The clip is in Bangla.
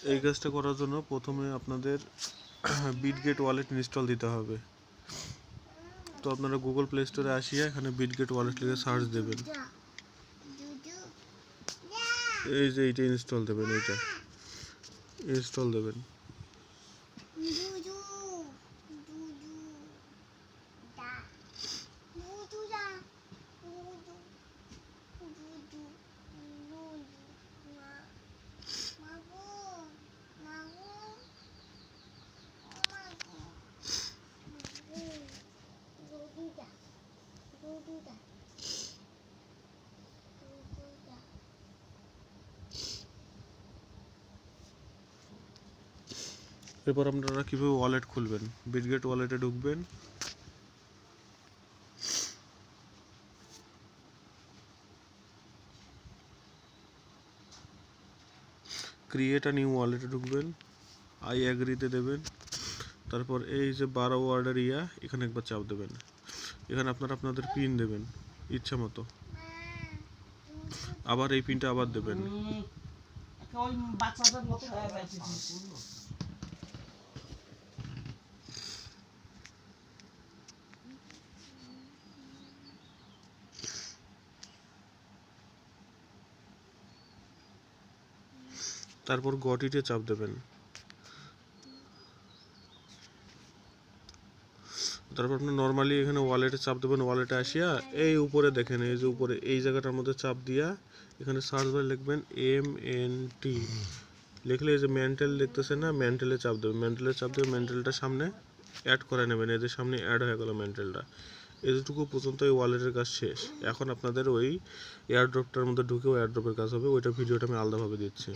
এই কাজটা করার জন্য প্রথমে আপনাদের বিটগেট ওয়ালেট ইনস্টল দিতে হবে। তো আপনারা গুগল প্লে স্টোরে আসিয়া এখানে বিটগেট ওয়ালেট লিখে সার্চ দেবেন। এই যে এইটা ইনস্টল দেবেন, এইটা ইনস্টল দেবেন। এরপর আপনারা কীভাবে ওয়ালেট খুলবেন, বিটগেট ওয়ালেটে ঢুকবেন। ক্রিয়েট আ নিউ ওয়ালেটে ঢুকবেন, আই অ্যাগ্রিতে দেবেন। তারপর এই যে 12 ওয়ার্ডের এখানে একবার চাপ দেবেন। এখানে আপনারা আপনাদের পিন দেবেন ইচ্ছা মতো। আবার এই পিনটা আবার দেবেন। তারপর গটিতে চাপ দেবেন। তারপর আপনি নর্মালি এখানে ওয়ালেটে চাপ দেবেন। ওয়ালেটে আসিয়া এই উপরে দেখেন, এই যে উপরে এই জায়গাটার মধ্যে চাপ দিয়া এখানে সার্চ বারে লিখবেন MNT লিখলে এই যে মেন্টাল দেখতেছেন না, মেন্টালে চাপ দেবেন। মেন্টালে চাপ দিয়ে মেন্টালটা সামনে অ্যাড করে নেবেন। এই যে সামনে অ্যাড হয়ে গেল মেন্টালটা। এতটুকু পর্যন্ত এই ওয়ালেটের কাজ শেষ। এখন আপনাদের ওই এয়ারড্রপটার মধ্যে ঢুকেও এয়ারড্রপের কাজ হবে, ওইটা ভিডিওটা আমি আলাদাভাবে দিচ্ছি।